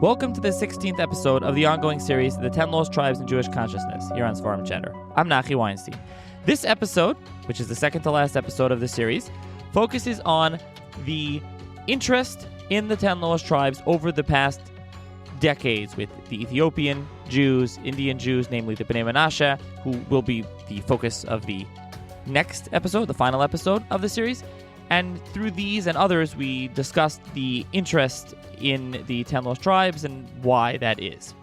Welcome to the 16th episode of the ongoing series, The 10 Lost Tribes in Jewish Consciousness, here on Sfarim Chatter. I'm Nachi Weinstein. This episode, which is the second to last episode of the series, focuses on the interest in the 10 Lost Tribes over the past decades with the Ethiopian Jews, Indian Jews, namely the Bnei Menashe, who will be the focus of the next episode, the final episode of the series. And through these and others, we discussed the interest in the 10 Lost Tribes and why that is.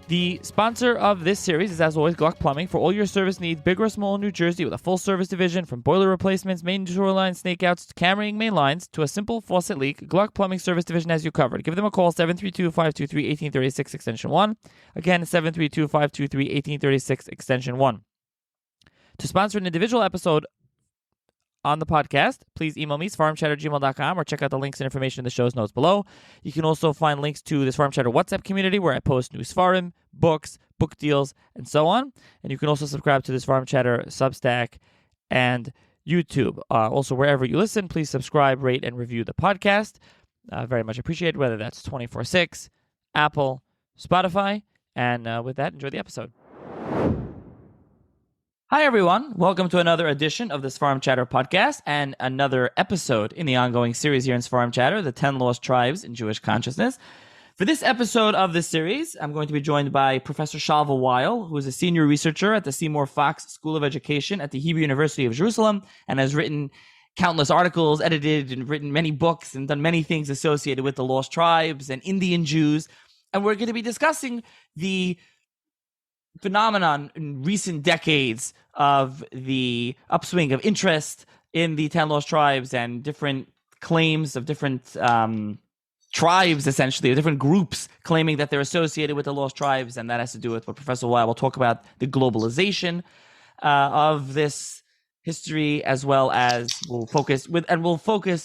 The sponsor of this series is, as always, Gluck Plumbing. For all your service needs, big or small in New Jersey, with a full service division from boiler replacements, main shoreline snakeouts, to carrying main lines, to a simple faucet leak, Gluck Plumbing Service Division has you covered. Give them a call, 732-523-1836, extension 1. Again, 732-523-1836, extension 1. To sponsor an individual episode on the podcast, please email me, sfarimchatter@gmail.com, or check out the links and information in the show's notes below. You can also find links to the Sfarim Chatter WhatsApp community, where I post new Sfarim, books, book deals, and so on. And you can also subscribe to the Sfarim Chatter Substack and YouTube. Also, wherever you listen, please subscribe, rate, and review the podcast. Very much appreciated, whether that's 24/6, Apple, Spotify. And with that, enjoy the episode. Hi, everyone. Welcome to another edition of the Sfarim Chatter podcast and another episode in the ongoing series here in Sfarim Chatter, the 10 Lost Tribes in Jewish Consciousness. For this episode of this series, I'm going to be joined by Professor Shalva Weil, who is a senior researcher at the Seymour Fox School of Education at the Hebrew University of Jerusalem and has written countless articles, edited and written many books, and done many things associated with the Lost Tribes and Indian Jews. And we're going to be discussing the phenomenon in recent decades of the upswing of interest in the 10 Lost Tribes and different claims of different tribes, essentially, or different groups claiming that they're associated with the Lost Tribes, and that has to do with what Professor Weil will talk about, the globalization of this history, as well as we'll focus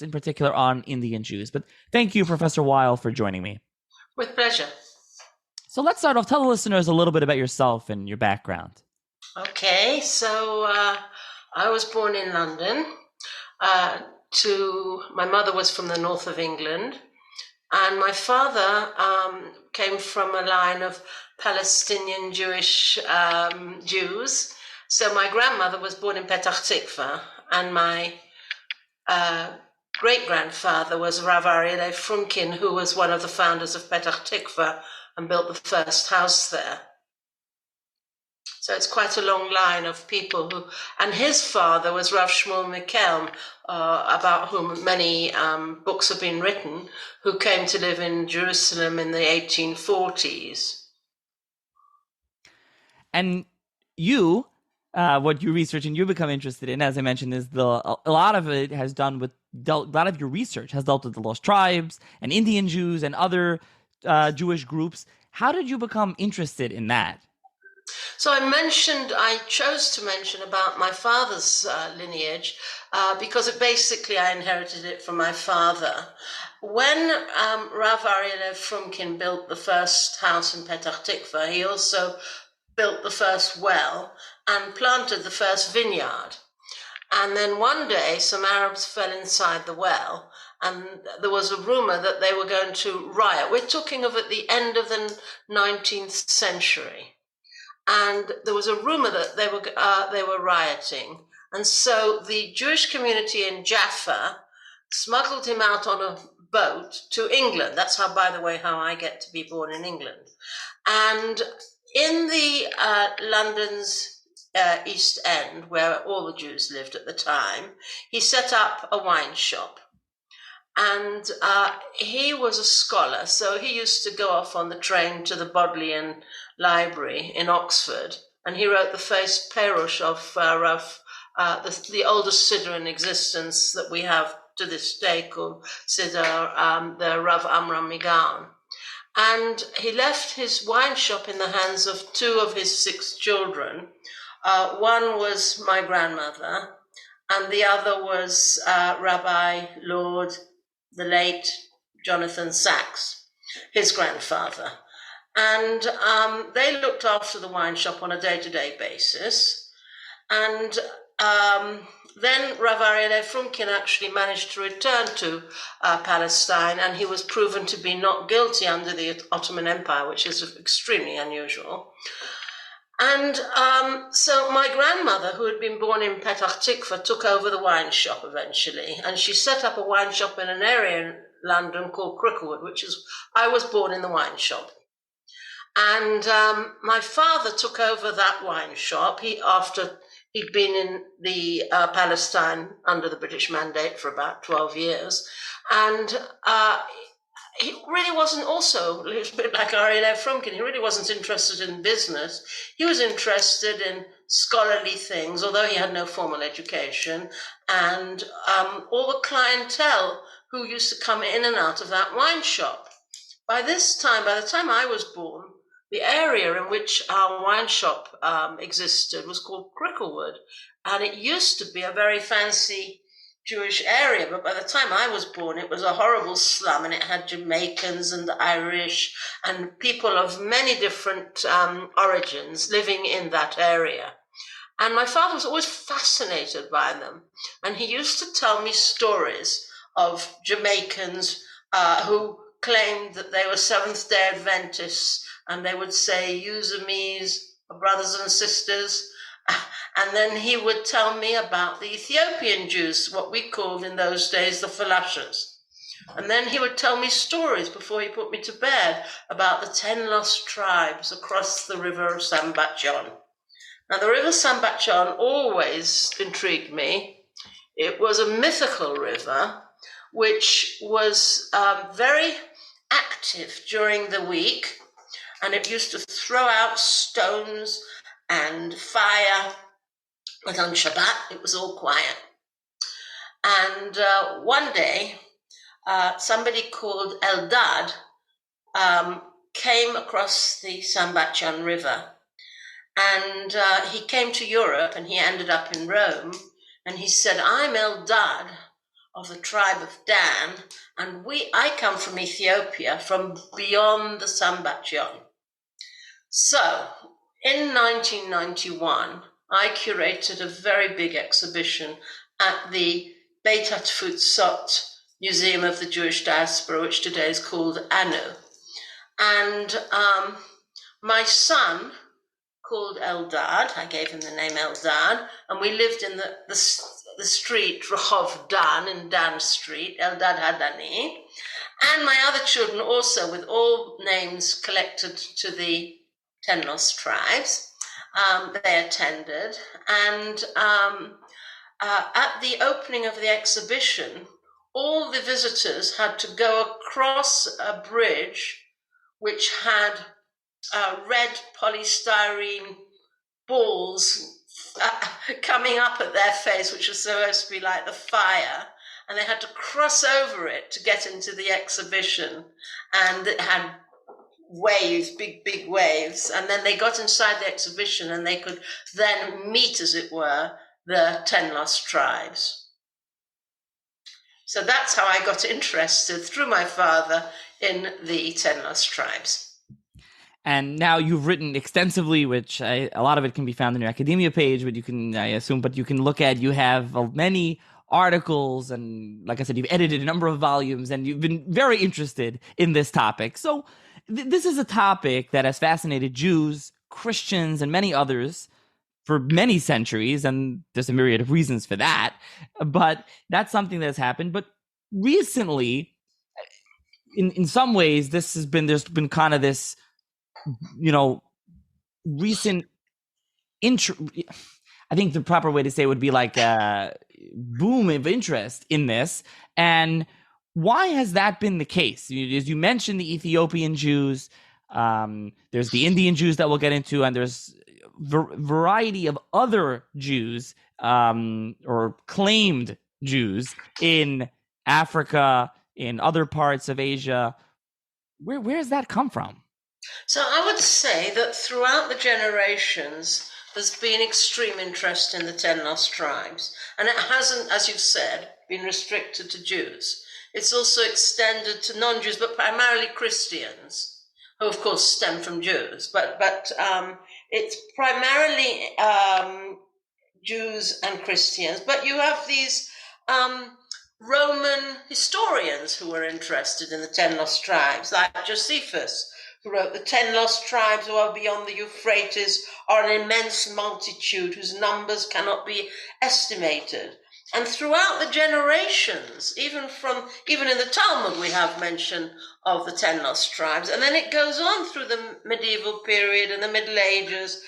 in particular on Indian Jews. But thank you, Professor Weil, for joining me. With pleasure. So let's start off. Tell the listeners a little bit about yourself and your background. Okay, so I was born in London. My mother was from the north of England, and my father came from a line of Palestinian Jewish Jews. So my grandmother was born in Petach Tikva, and my great-grandfather was Rav Aryeh Frumkin, who was one of the founders of Petach Tikva and built the first house there. So it's quite a long line of people who, and his father was Rav Shmuel Mikel, about whom many books have been written, who came to live in Jerusalem in the 1840s. And you, what you research and you become interested in, as I mentioned, is a lot of it has done with, a lot of your research has dealt with the Lost Tribes and Indian Jews and other Jewish groups. How did you become interested in that? So I chose to mention about my father's lineage because I inherited it from my father. When Rav Aryeh Frumkin built the first house in Petach Tikva, he also built the first well and planted the first vineyard. And then one day some Arabs fell inside the well, and there was a rumor that they were going to riot. We're talking of at the end of the 19th century. And there was a rumor that they were rioting. And so the Jewish community in Jaffa smuggled him out on a boat to England. That's how, by the way, how I get to be born in England. And in the London's East End, where all the Jews lived at the time, he set up a wine shop. And he was a scholar, so he used to go off on the train to the Bodleian Library in Oxford, and he wrote the first Perush of the oldest Siddur in existence that we have to this day, called Siddur, the Rav Amram Migaon. And he left his wine shop in the hands of two of his 6 children. One was my grandmother, and the other was Rabbi Lord, the late Jonathan Sachs, his grandfather. And they looked after the wine shop on a day-to-day basis. And then Rav Ariel Frumkin actually managed to return to Palestine, and he was proven to be not guilty under the Ottoman Empire, which is extremely unusual. And so my grandmother, who had been born in Petach Tikva, took over the wine shop eventually, and she set up a wine shop in an area in London called Cricklewood, I was born in the wine shop. And my father took over that wine shop after he'd been in the Palestine under the British mandate for about 12 years. And he really wasn't also, a little bit like Ariel Frumkin, he really wasn't interested in business. He was interested in scholarly things, although he had no formal education, and all the clientele who used to come in and out of that wine shop. By the time I was born, the area in which our wine shop existed was called Cricklewood, and it used to be a very fancy Jewish area, but by the time I was born, it was a horrible slum, and it had Jamaicans and Irish and people of many different origins living in that area. And my father was always fascinated by them, and he used to tell me stories of Jamaicans who claimed that they were Seventh-day Adventists, and they would say, "Yous and me's, brothers and sisters." And then he would tell me about the Ethiopian Jews, what we called in those days the falashas. And then he would tell me stories before he put me to bed about the 10 lost tribes across the river of Sambatyon. Now, the river Sambatyon always intrigued me. It was a mythical river which was very active during the week, and it used to throw out stones and fire, but on Shabbat it was all quiet. And one day, somebody called Eldad came across the Sambatyon River, and he came to Europe, and he ended up in Rome, and he said, "I'm Eldad of the tribe of Dan, and I come from Ethiopia, from beyond the Sambatyon." So, in 1991, I curated a very big exhibition at the Beit HaTfutzot Museum of the Jewish Diaspora, which today is called ANU. And my son, called Eldad, I gave him the name Eldad, and we lived in the street, Rehov Dan, in Dan Street, Eldad Hadani, and my other children also, with all names collected to the 10 lost tribes. They attended, and at the opening of the exhibition, all the visitors had to go across a bridge which had red polystyrene balls coming up at their face, which was supposed to be like the fire, and they had to cross over it to get into the exhibition, and it had waves, big waves, and then they got inside the exhibition, and they could then meet, as it were, the 10 lost tribes. So that's how I got interested, through my father, in the 10 lost tribes. And now you've written extensively, which a lot of it can be found on your academia page, but you can look at, you have many articles, and like I said, you've edited a number of volumes, and you've been very interested in this topic. So this is a topic that has fascinated Jews, Christians, and many others for many centuries, and there's a myriad of reasons for that, but that's something that's happened. But recently, in some ways, there's been kind of this, recent I think the proper way to say it would be like a boom of interest in this. And why has that been the case? As you mentioned, the Ethiopian Jews, there's the Indian Jews that we'll get into, and there's variety of other Jews or claimed Jews in Africa, in other parts of Asia. Where does that come from? So I would say that throughout the generations, there's been extreme interest in the 10 lost tribes. And it hasn't, as you've said, been restricted to Jews. It's also extended to non-Jews, but primarily Christians, who of course stem from Jews. But it's primarily Jews and Christians, but you have these Roman historians who were interested in the 10 lost tribes, like Josephus, who wrote the 10 lost tribes who are beyond the Euphrates are an immense multitude whose numbers cannot be estimated. And throughout the generations, even in the Talmud, we have mention of the 10 lost tribes. And then it goes on through the medieval period and the Middle Ages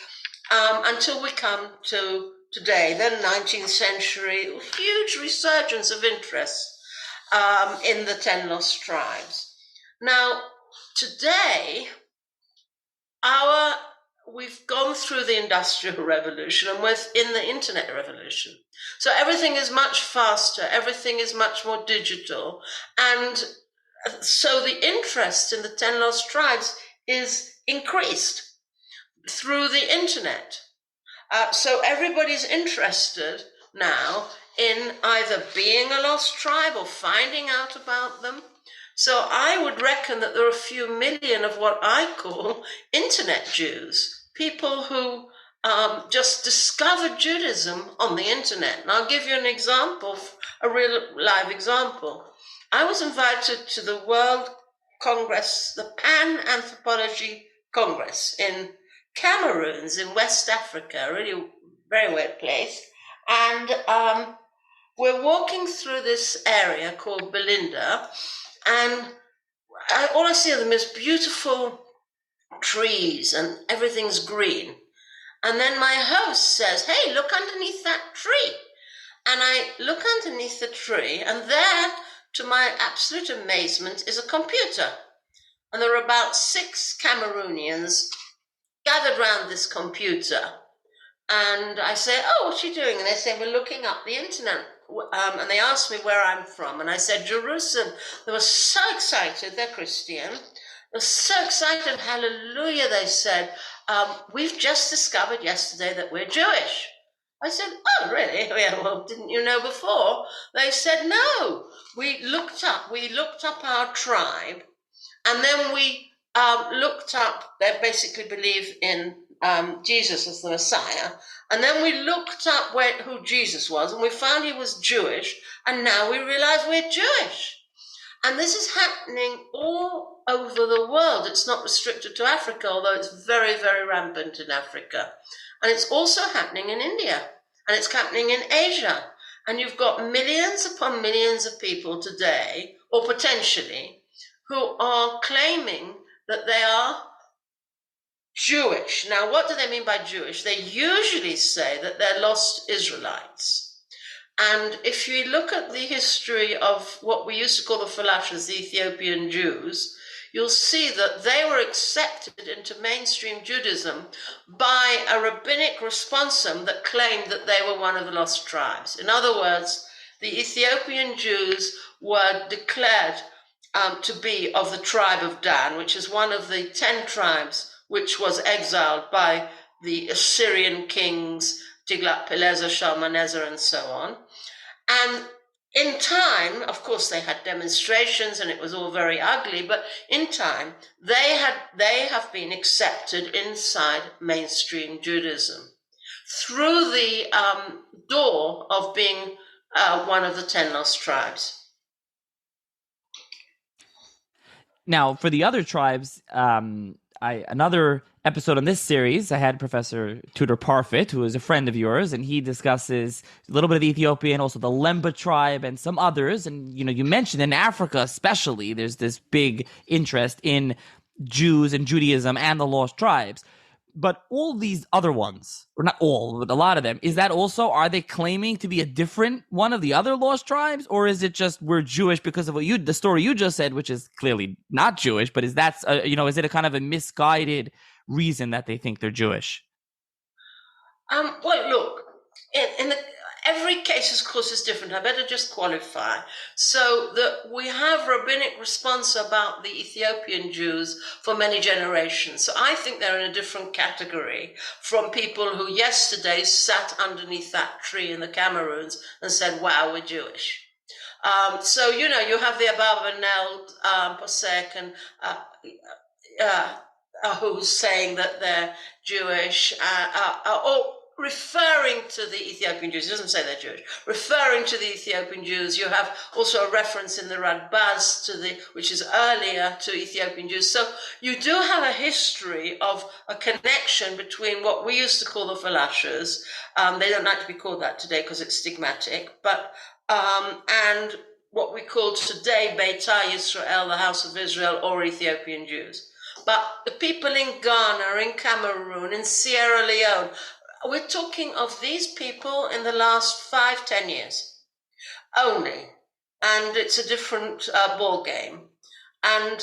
until we come to today, then 19th century, huge resurgence of interest in the 10 lost tribes. Now, today, we've gone through the Industrial Revolution and we're in the Internet Revolution. So everything is much faster, everything is much more digital. And so the interest in the 10 lost tribes is increased through the Internet. So everybody's interested now in either being a lost tribe or finding out about them. So I would reckon that there are a few million of what I call Internet Jews, people who just discovered Judaism on the Internet. And I'll give you an example, a real live example. I was invited to the World Congress, the Pan Anthropology Congress in Cameroons in West Africa, really very weird place. And we're walking through this area called Belinda, and all I see of them is beautiful trees and everything's green. And then my host says, "Hey, look underneath that tree." And I look underneath the tree, and there, to my absolute amazement, is a computer. And there are about 6 Cameroonians gathered around this computer. And I say, "Oh, what are you doing?" And they say, "We're looking up the internet." And they asked me where I'm from. And I said, "Jerusalem." They were so excited. They're Christian. They were so excited. Hallelujah, they said. "We've just discovered yesterday that we're Jewish." I said, "Oh, really?" "Yeah, well, didn't you know before?" They said, "No. We looked up our tribe. And then we looked up," they basically believe in Jesus as the Messiah. And then we looked up who Jesus was, and we found he was Jewish. And now we realize we're Jewish. And this is happening all over the world. It's not restricted to Africa, although it's very, very rampant in Africa. And it's also happening in India. And it's happening in Asia. And you've got millions upon millions of people today, or potentially, who are claiming that they are Jewish. Now, what do they mean by Jewish? They usually say that they're lost Israelites. And if you look at the history of what we used to call the Falashas, the Ethiopian Jews, you'll see that they were accepted into mainstream Judaism by a rabbinic responsum that claimed that they were one of the lost tribes. In other words, the Ethiopian Jews were declared to be of the tribe of Dan, which is one of the 10 tribes which was exiled by the Assyrian kings Tiglath-Pileser, Shalmaneser, and so on. And in time, of course, they had demonstrations and it was all very ugly, but in time, they have been accepted inside mainstream Judaism through the door of being one of the 10 lost tribes. Now, for the other tribes, another episode on this series, I had Professor Tudor Parfit, who is a friend of yours, and he discusses a little bit of the Ethiopian, also the Lemba tribe and some others. And, you mentioned in Africa especially, there's this big interest in Jews and Judaism and the lost tribes. But all these other ones, or not all, but a lot of them, are they claiming to be a different one of the other lost tribes? Or is it just we're Jewish because of the story you just said, which is clearly not Jewish, but is it a kind of a misguided reason that they think they're Jewish? Well, look, every case, of course, is different. I better just qualify. So that we have rabbinic response about the Ethiopian Jews for many generations. So I think they're in a different category from people who yesterday sat underneath that tree in the Cameroons and said, "Wow, we're Jewish." So, you have the Abarbanel Posek and who's saying that they're Jewish, or referring to the Ethiopian Jews. He doesn't say they're Jewish. Referring to the Ethiopian Jews, you have also a reference in the Radbaz which is earlier to Ethiopian Jews. So you do have a history of a connection between what we used to call the Falashas. They don't like to be called that today because it's stigmatic, but and what we call today Beitar Yisrael, the House of Israel, or Ethiopian Jews. But the people in Ghana, in Cameroon, in Sierra Leone, we're talking of these people in the last 5-10 years only. And it's a different ball game. And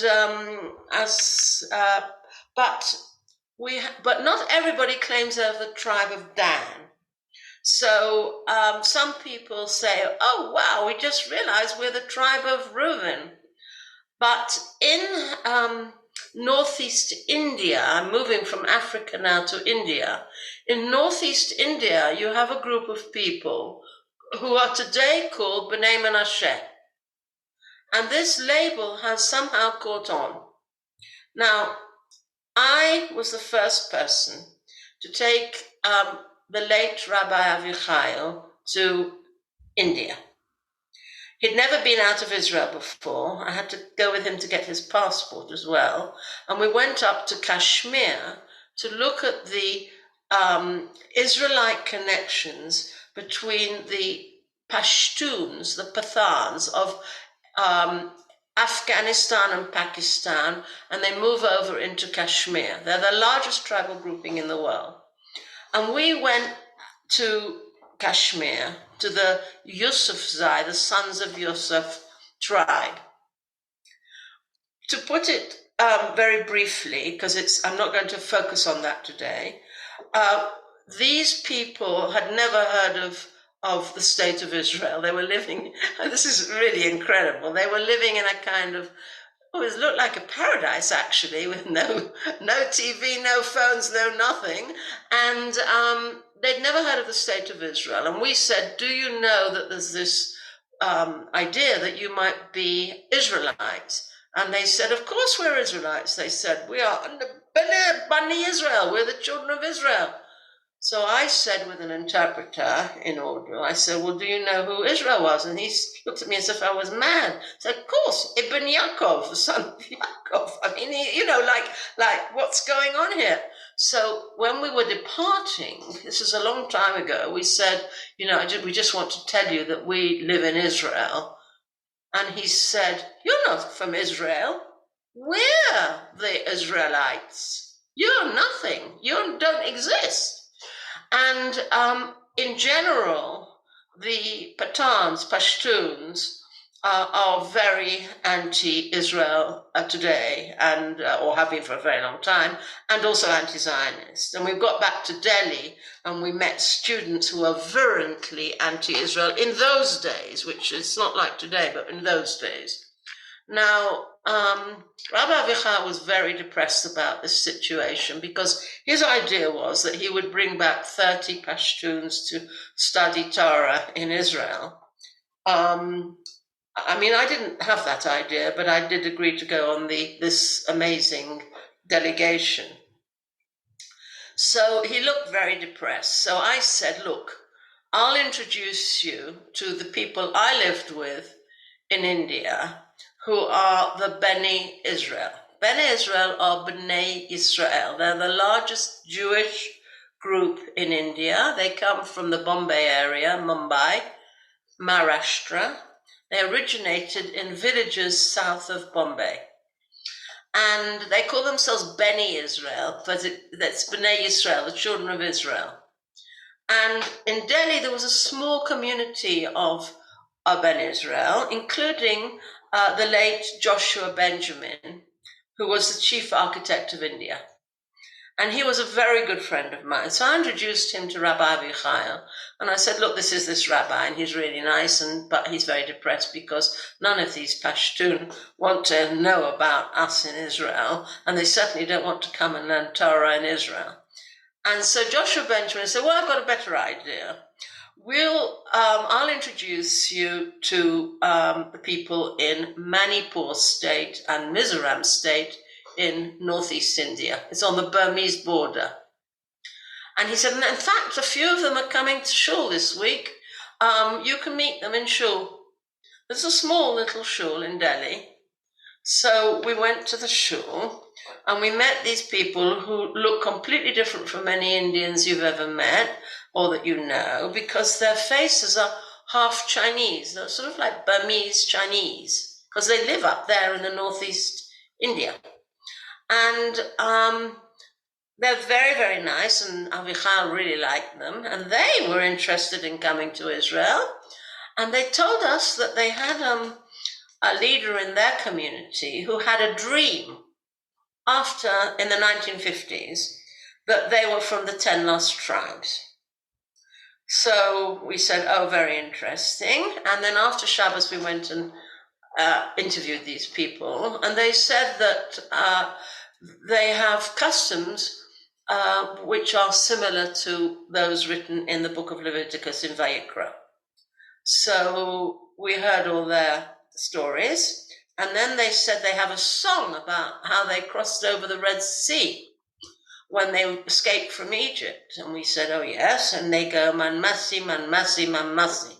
but not everybody claims they're the tribe of Dan. So some people say, oh, wow, we just realized we're the tribe of Reuben. But in Northeast India, I'm moving from Africa now to India. In Northeast India, you have a group of people who are today called Bnei Menashe. And this label has somehow caught on. Now, I was the first person to take the late Rabbi Avichail to India. He'd never been out of Israel before. I had to go with him to get his passport as well. And we went up to Kashmir to look at the Israelite connections between the Pashtuns, the Pathans of Afghanistan and Pakistan, and they move over into Kashmir. They're the largest tribal grouping in the world. And we went to Kashmir, to the Yusufzai, the sons of Yusuf tribe. To put it very briefly, because I'm not going to focus on that today, these people had never heard of the state of Israel. They were living, this is really incredible, they were living in a kind of, it looked like a paradise actually, with no TV, no phones, no nothing. And they'd never heard of the state of Israel. And we said, do you know that there's this idea that you might be Israelites? And they said, of course we're Israelites. They said, we are Bnei Israel, we're the children of Israel. So I said with an interpreter in Urdu, I said, well, do you know who Israel was? And he looked at me as if I was mad. I said, of course, Ibn Yaakov, the son of Yaakov. I mean, like what's going on here? So when we were departing, this is a long time ago, we said, we just want to tell you that we live in Israel. And he said, you're not from Israel. We're the Israelites. You're nothing. You don't exist. And in general, the Pathans, Pashtuns, are very anti-Israel today, and or have been for a very long time, and also anti-Zionist. And we got back to Delhi, and we met students who were virulently anti-Israel in those days, which is not like today, but in those days. Now, Rabbi Avichai was very depressed about this situation because his idea was that he would bring back 30 Pashtuns to study Torah in Israel. I mean, I didn't have that idea, but I did agree to go on this amazing delegation. So he looked very depressed. So I said, look, I'll introduce you to the people I lived with in India, who are the Bnei Israel. Bnei Israel are Bnei Israel. They're the largest Jewish group in India. They come from the Bombay area, Mumbai, Maharashtra. They originated in villages south of Bombay. And they call themselves Bnei Israel, but that's Bnei Israel, the children of Israel. And in Delhi, there was a small community of Bnei Israel, including the late Joshua Benjamin, who was the chief architect of India. And he was a very good friend of mine. So I introduced him to Rabbi Avichai. And I said, look, this is this rabbi, and he's really nice, but he's very depressed because none of these Pashtun want to know about us in Israel, and they certainly don't want to come and learn Torah in Israel. And so Joshua Benjamin said, well, I've got a better idea. I'll introduce you to the people in Manipur state and Mizoram state in northeast India. It's on the Burmese border. And he said, in fact, a few of them are coming to shul this week. You can meet them in shul. There's a small little shul in Delhi. So we went to the shul and we met these people who look completely different from any Indians you've ever met or that you know, because their faces are half Chinese. They're sort of like Burmese Chinese, because they live up there in the northeast India. And they're very, very nice, and Avichal really liked them, and they were interested in coming to Israel. And they told us that they had a leader in their community who had a dream in the 1950s, that they were from the 10 lost tribes. So we said, oh, very interesting. And then after Shabbos, we went and interviewed these people, and they said that they have customs which are similar to those written in the book of Leviticus in Vayikra. So we heard all their stories, and then they said they have a song about how they crossed over the Red Sea when they escaped from Egypt. And we said, oh yes, and they go, Man Masi, Man Masi, Man Masi.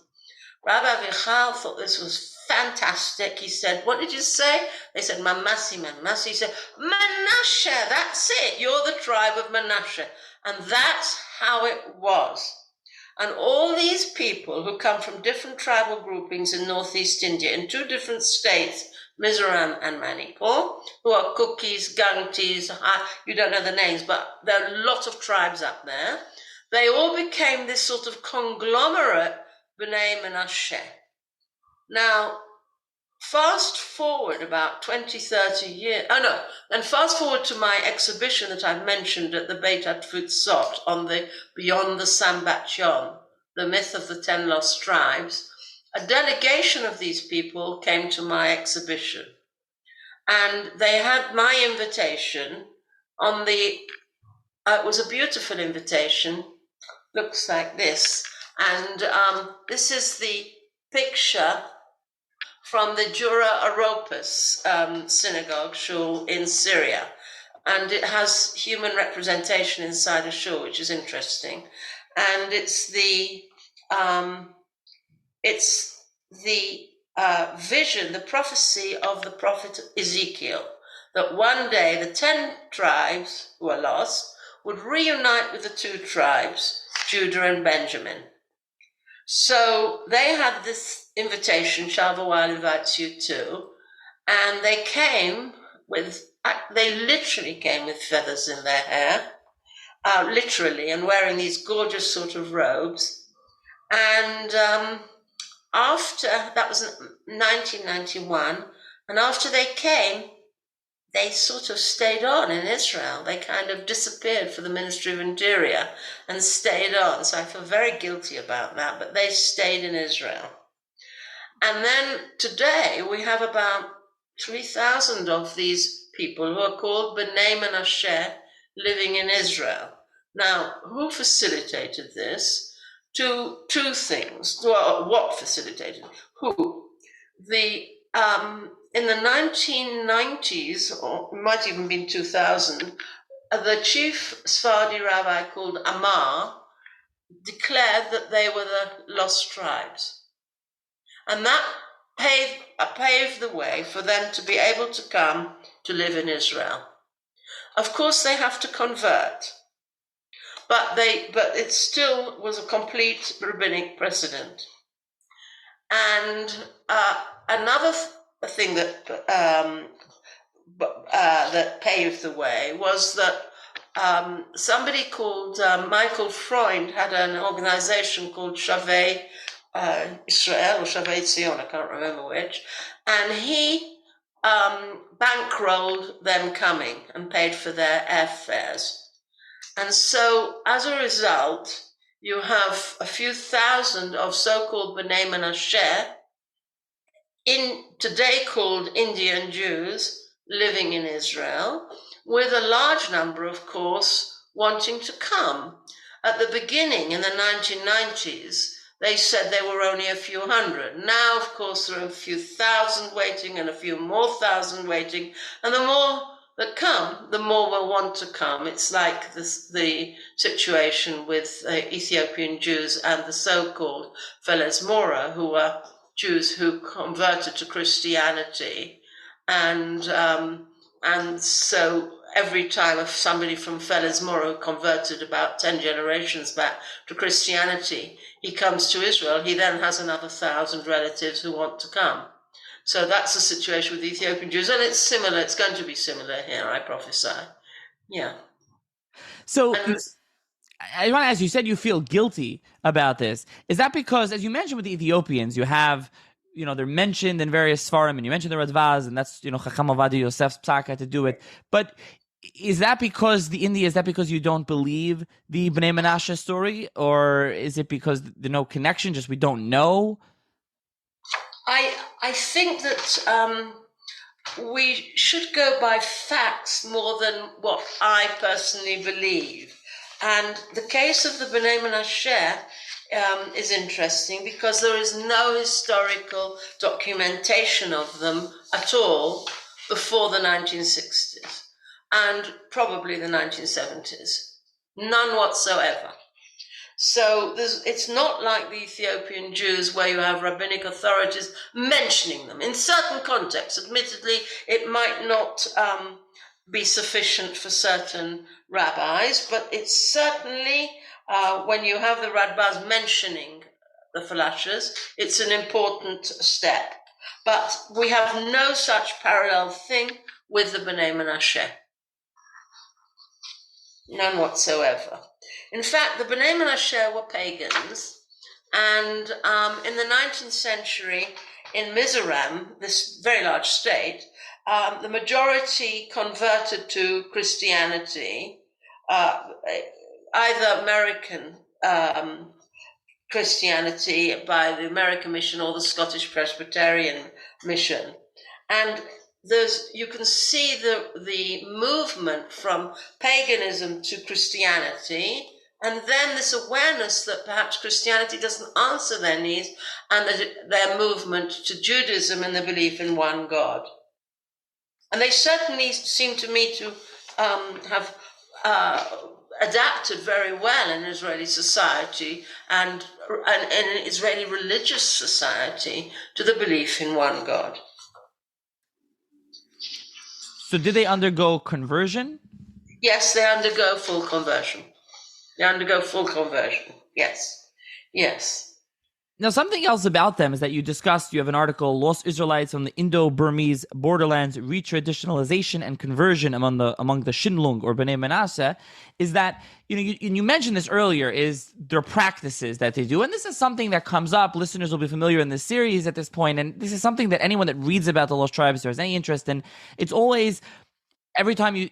Rabbi Avichal thought this was fantastic. He said, what did you say? They said, Man Masi, Man Masi. He said, Menashe, that's it. You're the tribe of Menashe. And that's how it was. And all these people who come from different tribal groupings in northeast India, in 2 different states, Mizoram and Manipur, who are Kukis, Gangtis, you don't know the names, but there are a lot of tribes up there. They all became this sort of conglomerate Bnei Menashe. Now, fast forward about 20, 30 years, and fast forward to my exhibition that I've mentioned at the Beit HaTfutzot on the Beyond the Sambatyon, the myth of the 10 lost tribes. A delegation of these people came to my exhibition, and they had my invitation on it was a beautiful invitation, looks like this, and this is the picture from the Jura Oropus synagogue shul in Syria, and it has human representation inside a shul, which is interesting, and it's the vision, the prophecy of the prophet Ezekiel, that one day the 10 tribes who are lost would reunite with the 2 tribes, Judah and Benjamin. So they had this invitation, Shalva Weil invites you too, and they literally came with feathers in their hair, literally, and wearing these gorgeous sort of robes. And after, that was 1991, and after they came, they sort of stayed on in Israel. They kind of disappeared for the Ministry of Interior and stayed on. So I feel very guilty about that, but they stayed in Israel. And then today we have about 3,000 of these people who are called Bnei Menashe living in Israel. Now, who facilitated this? Two things. Well, what facilitated? Who? In the 1990s, or it might even been 2000, the chief Sephardi rabbi called Amar declared that they were the lost tribes. And that paved the way for them to be able to come to live in Israel. Of course, they have to convert, but it still was a complete rabbinic precedent. And another thing that paved the way was that somebody called Michael Freund had an organization called Shavei Israel or Shavei Zion, I can't remember which, and he bankrolled them coming and paid for their airfares. And so as a result, you have a few thousand of so-called Bnei Menashe, today called Indian Jews, living in Israel, with a large number, of course, wanting to come. At the beginning, in the 1990s, they said there were only a few hundred. Now, of course, there are a few thousand waiting and a few more thousand waiting. And the more that come, the more will want to come. It's like the situation with Ethiopian Jews and the so-called Feles Mora, who were Jews who converted to Christianity, and so every time if somebody from Feles Mora who converted about 10 generations back to Christianity, he comes to Israel, he then has another 1,000 relatives who want to come. So that's the situation with the Ethiopian Jews, and it's similar. It's going to be similar here, I prophesy. Yeah. So I want to ask you, said you feel guilty about this. Is that because, as you mentioned with the Ethiopians, you have, they're mentioned in various Sfarim, and you mentioned the Radvaz, and that's, Chacham Ovadia Yosef's psaka to do it. But is that because you don't believe the Bnei Menashe story? Or is it because there's no connection, just we don't know? I think that we should go by facts more than what I personally believe. And the case of the Bnei Menashe is interesting because there is no historical documentation of them at all before the 1960s and probably the 1970s. None whatsoever. So it's not like the Ethiopian Jews where you have rabbinic authorities mentioning them. In certain contexts, admittedly, it might not be sufficient for certain rabbis, but it's certainly, when you have the rabbis mentioning the Falashas, it's an important step. But we have no such parallel thing with the Bnei Menashe. None whatsoever. In fact, the Bnei Menashe were pagans, and in the 19th century, in Mizoram, this very large state, the majority converted to Christianity, either American Christianity by the American Mission or the Scottish Presbyterian Mission. And you can see the movement from paganism to Christianity, and then this awareness that perhaps Christianity doesn't answer their needs, and that their movement to Judaism and the belief in one God. And they certainly seem to me to have adapted very well in Israeli society and in Israeli religious society to the belief in one God. So did they undergo conversion? Yes, they undergo full conversion. Yes. Yes. Now, something else about them is that you have an article, Lost Israelites from the Indo-Burmese Borderlands, Retraditionalization and Conversion among the Shinlung or Bnei Menashe, is that, you mentioned this earlier, is their practices that they do. And this is something that comes up. Listeners will be familiar in this series at this point. And this is something that anyone that reads about the Lost Tribes or has any interest in, it's always, every time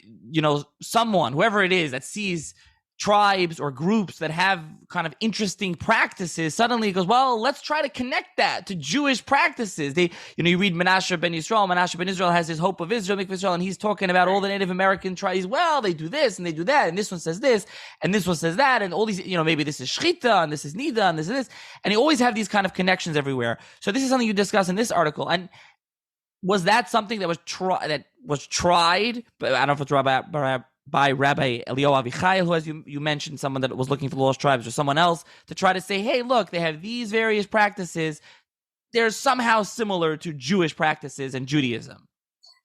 someone, whoever it is, that sees tribes or groups that have kind of interesting practices, suddenly it goes, well, let's try to connect that to Jewish practices. You read Menashe ben Yisrael. Menashe ben Israel has his Hope of Israel, Mikvah Israel, and he's talking about all the Native American tribes. Well, they do this and they do that, and this one says this, and this one says that, and all these, maybe this is Shchita, and this is Nida, and this is this. And you always have these kind of connections everywhere. So this is something you discuss in this article. And was that something that was tried? But I don't know if it's by Rabbi Eliyahu Avichai, who, as you mentioned, someone that was looking for the lost tribes, or someone else, to try to say, hey, look, they have these various practices. They're somehow similar to Jewish practices and Judaism.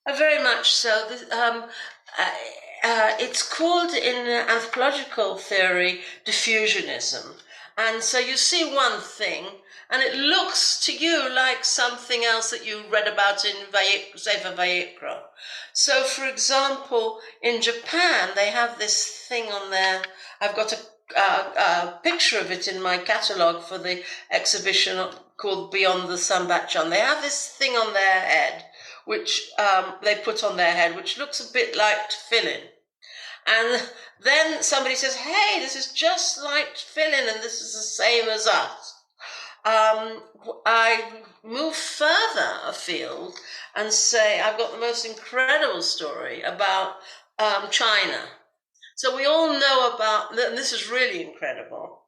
Very much so. It's called in anthropological theory diffusionism. And so you see one thing, and it looks to you like something else that you read about in Sefer Vayikra. So, for example, in Japan, they have this thing on there. I've got a picture of it in my catalogue for the exhibition called Beyond the Sambatchan. They have this thing on their head, which they put on their head, which looks a bit like tefillin. And then somebody says, hey, this is just like tefillin, and this is the same as us. I move further afield and say I've got the most incredible story about China. So we all know about, and this is really incredible,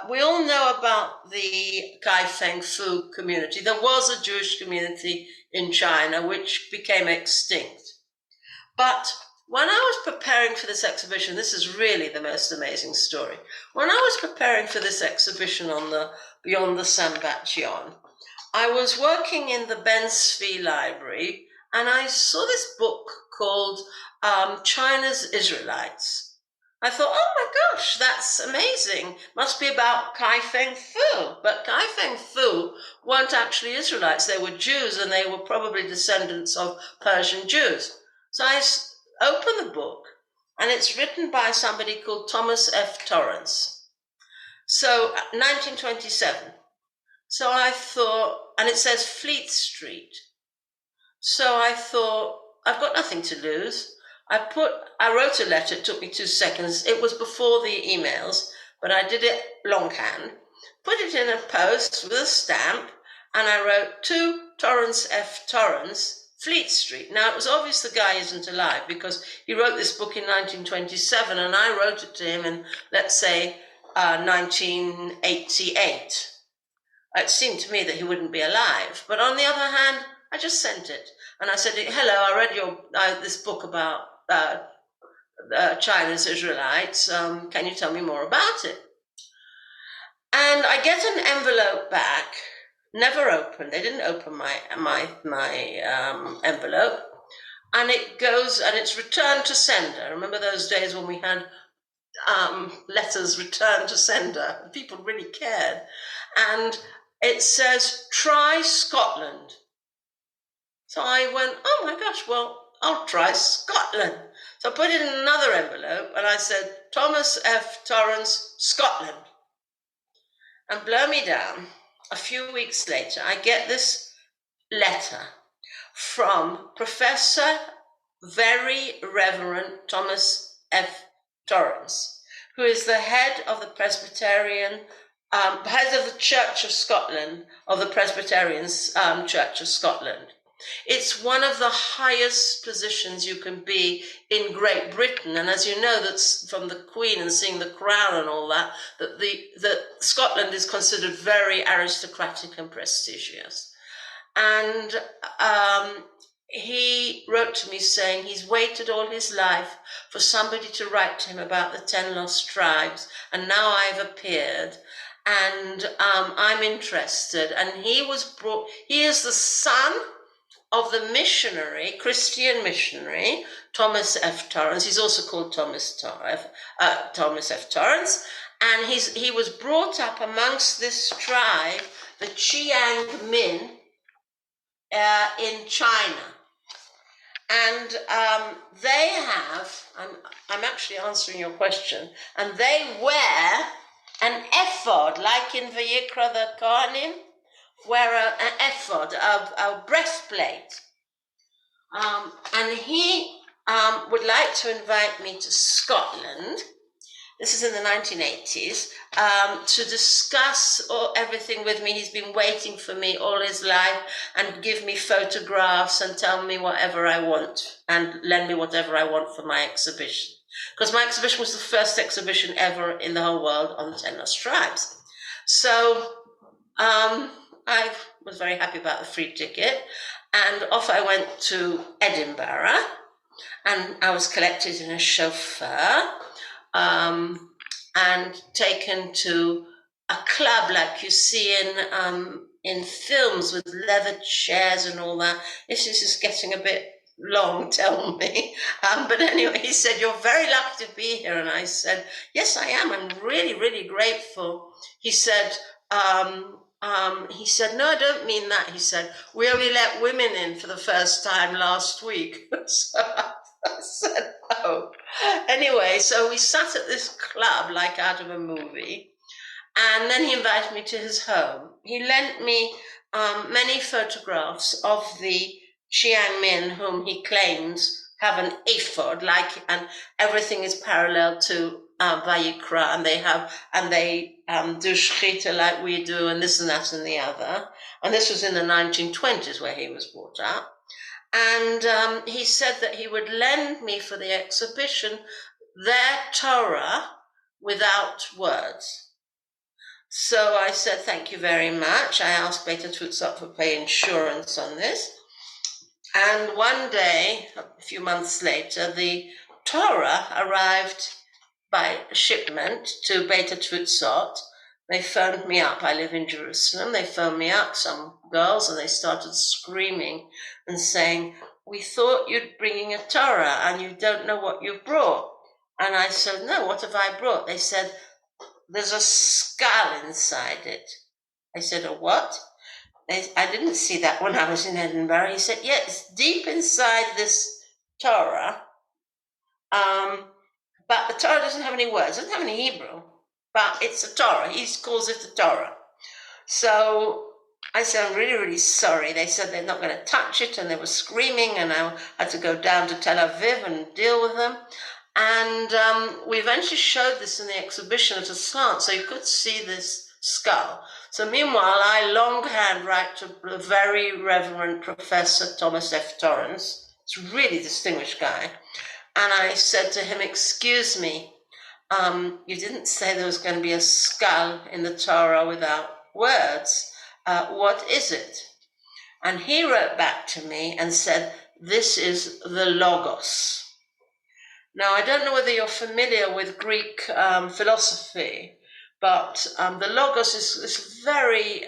we all know about the Kai Feng Fu community. There was a Jewish community in China which became extinct. But when I was preparing for this exhibition, this is really the most amazing story. When I was preparing for this exhibition on the Beyond the Sambatyon, I was working in the Ben Tzvi Library, and I saw this book called China's Israelites. I thought, oh my gosh, that's amazing. Must be about Kai Feng Fu. But Kai Feng Fu weren't actually Israelites. They were Jews, and they were probably descendants of Persian Jews. So I opened the book, and it's written by somebody called Thomas F. Torrance. So 1927. So I thought, and it says Fleet Street. So I thought, I've got nothing to lose. I wrote a letter, it took me 2 seconds. It was before the emails, but I did it longhand. Put it in a post with a stamp, and I wrote to Torrance F. Torrance, Fleet Street. Now, it was obvious the guy isn't alive because he wrote this book in 1927, and I wrote it to him in, let's say, 1988. It seemed to me that he wouldn't be alive. But on the other hand, I just sent it. And I said, hello, I read this book about China's Israelites. Can you tell me more about it? And I get an envelope back, never opened. They didn't open my envelope. And it goes, and it's returned to sender. Remember those days when we had letters returned to sender? People really cared. And it says, try Scotland. So I went, oh my gosh, well, I'll try Scotland. So I put it in another envelope, and I said, Thomas F. Torrance, Scotland. And blow me down, a few weeks later, I get this letter from Professor Very Reverend Thomas F. Torrance, who is the head of the Presbyterian, head of the Church of Scotland, of the Presbyterian Church of Scotland. It's one of the highest positions you can be in Great Britain, and as you know, that's from the Queen and seeing the crown and all that, that Scotland is considered very aristocratic and prestigious. And he wrote to me saying he's waited all his life for somebody to write to him about the 10 lost tribes, and now I've appeared, and I'm interested. And he is the son of the missionary, Christian missionary, Thomas F. Torrance. He's also called Thomas F. Torrance. And he was brought up amongst this tribe, the Chiang Min, in China. And they have, I'm actually answering your question, and they wear an ephod, like in Vayikra the Kohanim, wear an ephod, a breastplate. And he would like to invite me to Scotland. This is in the 1980s, to discuss everything with me. He's been waiting for me all his life and give me photographs and tell me whatever I want and lend me whatever I want for my exhibition. Because my exhibition was the first exhibition ever in the whole world on the 10 lost tribes. So I was very happy about the free ticket, and off I went to Edinburgh, and I was collected in a chauffeur and taken to a club like you see in films with leather chairs and all that. If this is getting a bit long, tell me. But anyway, he said, you're very lucky to be here. And I said, yes, I am. I'm really, really grateful. He said, no, I don't mean that. He said, we only let women in for the first time last week. So I said, oh. Anyway, so we sat at this club like out of a movie, and then he invited me to his home. He lent me many photographs of the Chiang Min, whom he claims have an ephod, and everything is parallel to Vayikra, and they do shechita like we do, and this and that and the other. And this was in the 1920s where he was brought up. And he said that he would lend me for the exhibition their Torah without words. So I said, thank you very much. I asked Beta Tutzot to pay insurance on this. And one day, a few months later, the Torah arrived by shipment to Beta Tfutzot. They phoned me up. I live in Jerusalem. They phoned me up, some girls, and they started screaming and saying, "We thought you'd bringing a Torah and you don't know what you've brought." And I said, "No, what have I brought?" They said, "There's a skull inside it." I said, "A what?" I didn't see that when I was in Edinburgh. He said, "Yeah, it's deep inside this Torah. But the Torah doesn't have any words, it doesn't have any Hebrew, but it's a Torah." He calls it the Torah. So I said, "I'm really, really sorry." They said they're not going to touch it, and they were screaming, and I had to go down to Tel Aviv and deal with them. And we eventually showed this in the exhibition at a slant, so you could see this skull. So meanwhile, I longhand write to the very Reverend Professor Thomas F. Torrance. It's a really distinguished guy. And I said to him, "Excuse me, you didn't say there was going to be a skull in the Torah without words. What is it?" And he wrote back to me and said, "This is the Logos." Now, I don't know whether you're familiar with Greek philosophy, but the Logos is this very,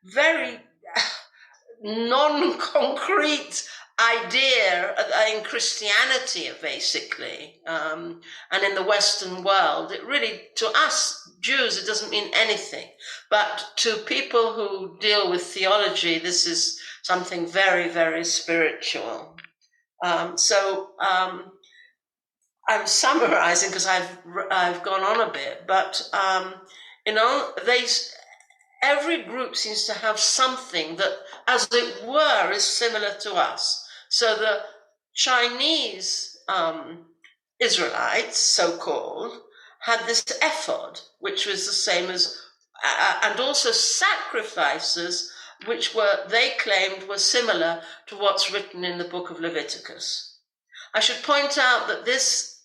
very non-concrete idea in Christianity, basically, and in the Western world. It really, to us Jews, it doesn't mean anything, but to people who deal with theology, this is something very, very spiritual. So I'm summarizing because I've gone on a bit, but every group seems to have something that, as it were, is similar to us. So the Chinese Israelites, so-called, had this ephod, which was the same as, and also sacrifices, which they claimed were similar to what's written in the book of Leviticus. I should point out that this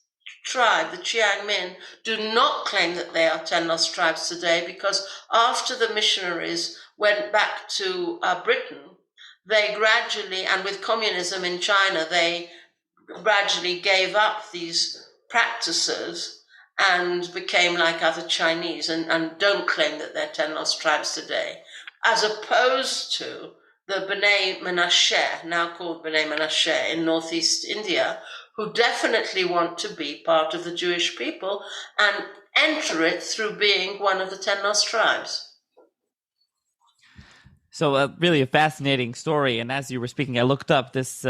tribe, the Chiang Min, do not claim that they are 10 lost tribes today, because after the missionaries went back to Britain, they gradually, and with communism in China, they gradually gave up these practices and became like other Chinese, and don't claim that they're 10 lost tribes today, as opposed to the Bnei Menashe, now called Bnei Menashe in northeast India, who definitely want to be part of the Jewish people and enter it through being one of the 10 lost tribes. So really a fascinating story. And as you were speaking, I looked up this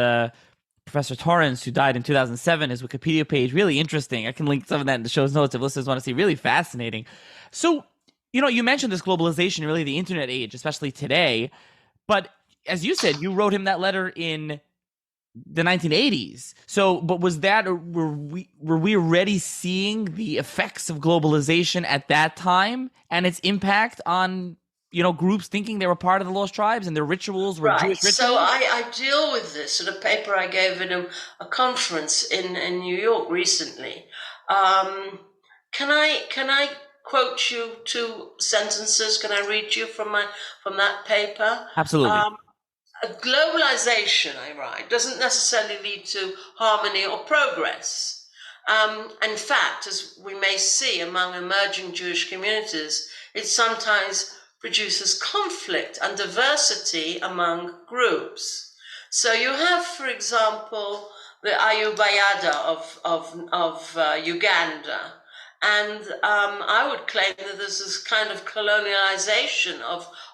Professor Torrance, who died in 2007, his Wikipedia page. Really interesting. I can link some of that in the show's notes if listeners want to see. Really fascinating. So, you mentioned this globalization, really the internet age, especially today. But as you said, you wrote him that letter in the 1980s. So, but was that, or were we already seeing the effects of globalization at that time and its impact on, groups thinking they were part of the lost tribes and their rituals were Jewish rituals? So I deal with this in a paper I gave in a conference in New York recently. Can I quote you 2 sentences? Can I read you from that paper? Absolutely. Globalization, I write, doesn't necessarily lead to harmony or progress. In fact, as we may see among emerging Jewish communities, it sometimes produces conflict and diversity among groups. So you have, for example, the Ayubayada of Uganda. And I would claim that there's this kind of colonialization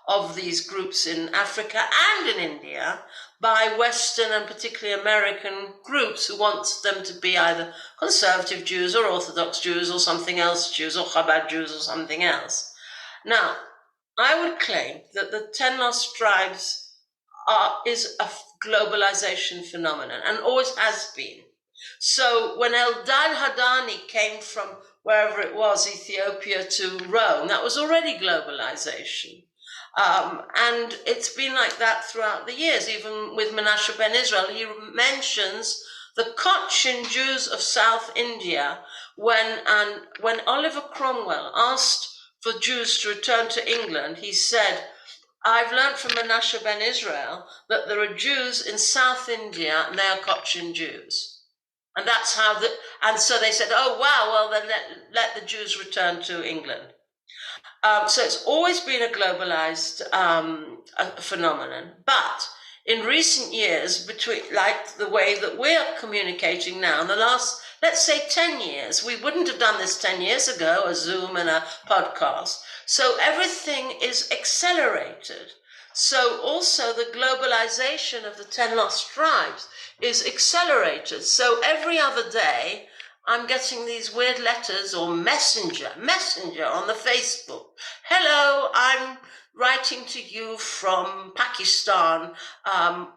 of these groups in Africa and in India by Western and particularly American groups who want them to be either conservative Jews or Orthodox Jews or something else Jews or Chabad Jews or something else. Now, I would claim that the 10 lost tribes is a globalization phenomenon and always has been. So when Eldad Hadani came from wherever it was, Ethiopia to Rome, that was already globalization. And it's been like that throughout the years. Even with Menashe ben Israel, he mentions the Cochin Jews of South India when Oliver Cromwell asked for Jews to return to England. He said, I've learned from Menashe ben Israel that there are Jews in South India and they are Cochin Jews. And that's how and so they said, oh, wow, well, then let the Jews return to England. So it's always been a globalized phenomenon. But in recent years, like the way that we're communicating now, in the last, let's say 10 years, we wouldn't have done this 10 years ago, a Zoom and a podcast. So everything is accelerated. So also the globalization of the 10 lost tribes is accelerated. So every other day, I'm getting these weird letters or messenger on the Facebook. Hello, I'm writing to you from Pakistan. I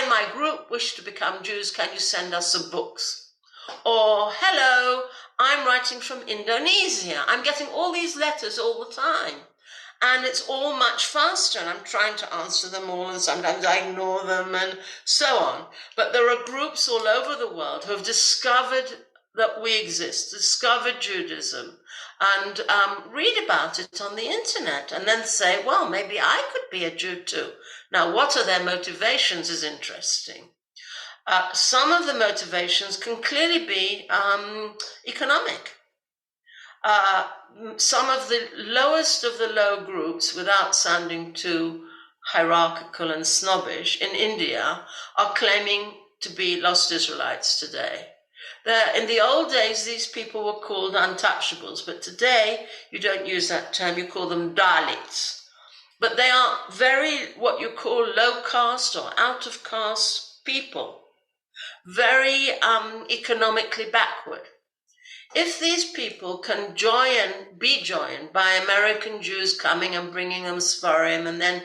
and my group wish to become Jews. Can you send us some books? Or, hello, I'm writing from Indonesia. I'm getting all these letters all the time. And it's all much faster, and I'm trying to answer them all, and sometimes I ignore them, and so on. But there are groups all over the world who have discovered that we exist, discovered Judaism, and read about it on the internet, and then say, well, maybe I could be a Jew too. Now, what are their motivations is interesting. Some of the motivations can clearly be economic. Some of the lowest of the low groups, without sounding too hierarchical and snobbish, in India are claiming to be lost Israelites today. In the old days, these people were called untouchables, but today you don't use that term, you call them Dalits. But they are very, what you call low caste or out of caste people, very economically backward. If these people can be joined by American Jews coming and bringing them Sfarim and then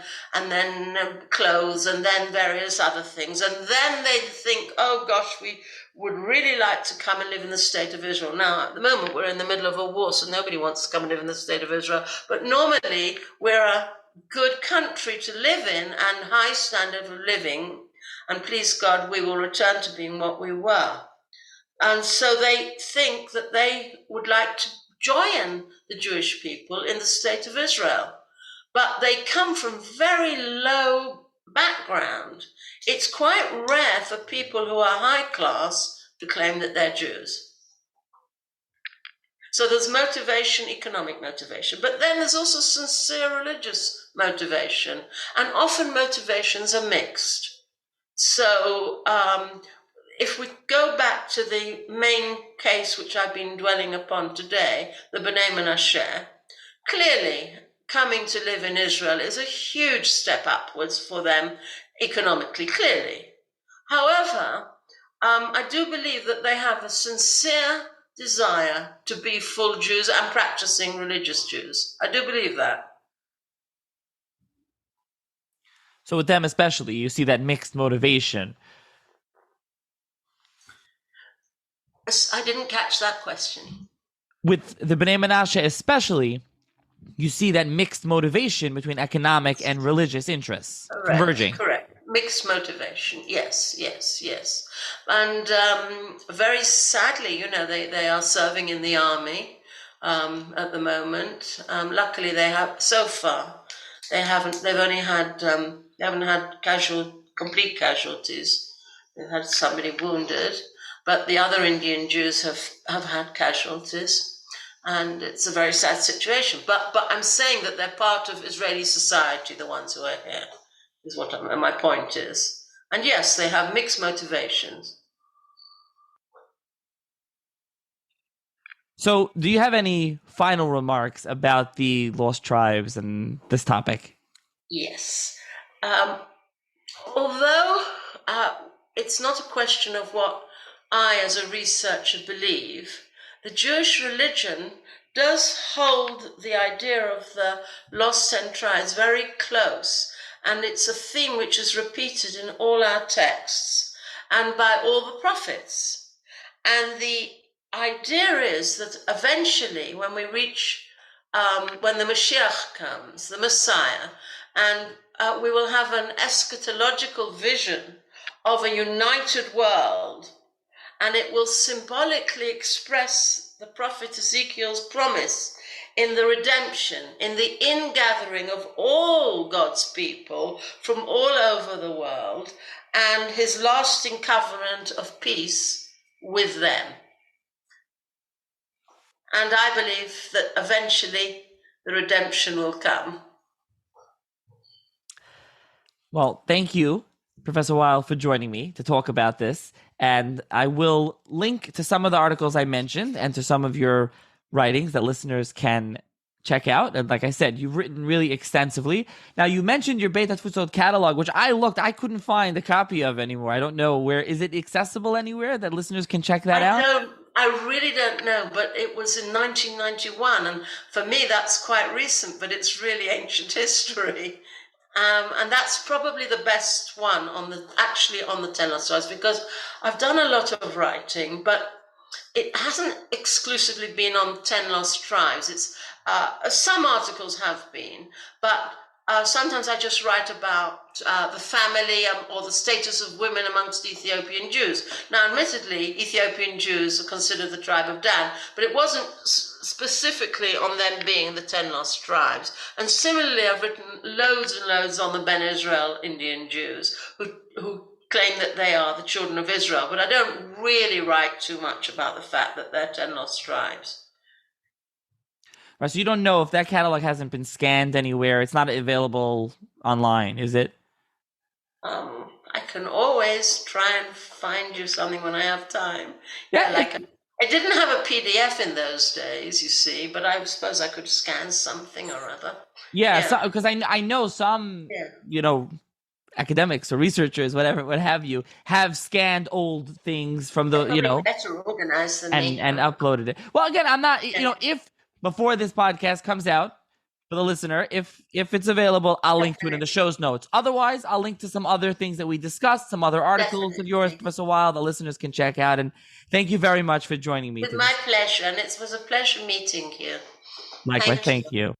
clothes and then various other things, and then they think, oh gosh, we would really like to come and live in the state of Israel. Now, at the moment, we're in the middle of a war, so nobody wants to come and live in the state of Israel. But normally, we're a good country to live in and high standard of living, and please God, we will return to being what we were. And so they think that they would like to join the Jewish people in the state of Israel. But they come from very low background. It's quite rare for people who are high class to claim that they're Jews. So there's motivation, economic motivation. But then there's also sincere religious motivation. And often motivations are mixed. So if we go back to the main case which I've been dwelling upon today, the Bnei Menashe, clearly coming to live in Israel is a huge step upwards for them economically, clearly. However, I do believe that they have a sincere desire to be full Jews and practicing religious Jews. I do believe that. So with them especially, you see that mixed motivation. I didn't catch that question. With the Bnei Menashe especially, you see that mixed motivation between economic and religious interests converging. Correct. Mixed motivation. Yes. And very sadly, they are serving in the army at the moment. Luckily, they have so far. They haven't had complete casualties. They've had somebody wounded. But the other Indian Jews have had casualties, and it's a very sad situation. But I'm saying that they're part of Israeli society, the ones who are here, is what my point is. And yes, they have mixed motivations. So do you have any final remarks about the lost tribes and this topic? Yes. Although it's not a question of what I, as a researcher, believe, the Jewish religion does hold the idea of the lost 10 tribes very close, and it's a theme which is repeated in all our texts and by all the prophets. And the idea is that eventually, when we reach, when the Mashiach comes, the Messiah, and we will have an eschatological vision of a united world, and it will symbolically express the prophet Ezekiel's promise in the redemption, in the ingathering of all God's people from all over the world, and his lasting covenant of peace with them. And I believe that eventually the redemption will come. Well, thank you, Professor Weil, for joining me to talk about this. And I will link to some of the articles I mentioned and to some of your writings that listeners can check out. And like I said, you've written really extensively. Now, you mentioned your Beit HaTfusot catalog, which I looked, I couldn't find a copy of anymore. I don't know where. Is it accessible anywhere that listeners can check that out? I really don't know, but it was in 1991. And for me, that's quite recent, but it's really ancient history. And that's probably the best one on the 10 lost tribes, because I've done a lot of writing, but it hasn't exclusively been on 10 lost tribes. It's some articles have been, but sometimes I just write about the family or the status of women amongst Ethiopian Jews. Now, admittedly, Ethiopian Jews are considered the tribe of Dan, but it wasn't specifically on them being the 10 lost tribes. And similarly, I've written loads and loads on the Ben Israel Indian Jews who claim that they are the children of Israel, but I don't really write too much about the fact that they're 10 lost tribes. Right, so you don't know if that catalog hasn't been scanned anywhere. It's not available online, is it? I can always try and find you something when I have time. Yeah, I didn't have a PDF in those days, you see, but I suppose I could scan something or other. Yeah, because I know some, academics or researchers, whatever, what have you, have scanned old things from the, better organized than me. And uploaded it. Well, again, I'm not, if before this podcast comes out for the listener, if it's available, I'll link to it in the show's notes. Otherwise, I'll link to some other things that we discussed, some other articles of yours, Professor Weil, the listeners can check out. And thank you very much for joining me. With my pleasure, and it was a pleasure meeting you. Likewise, thank you.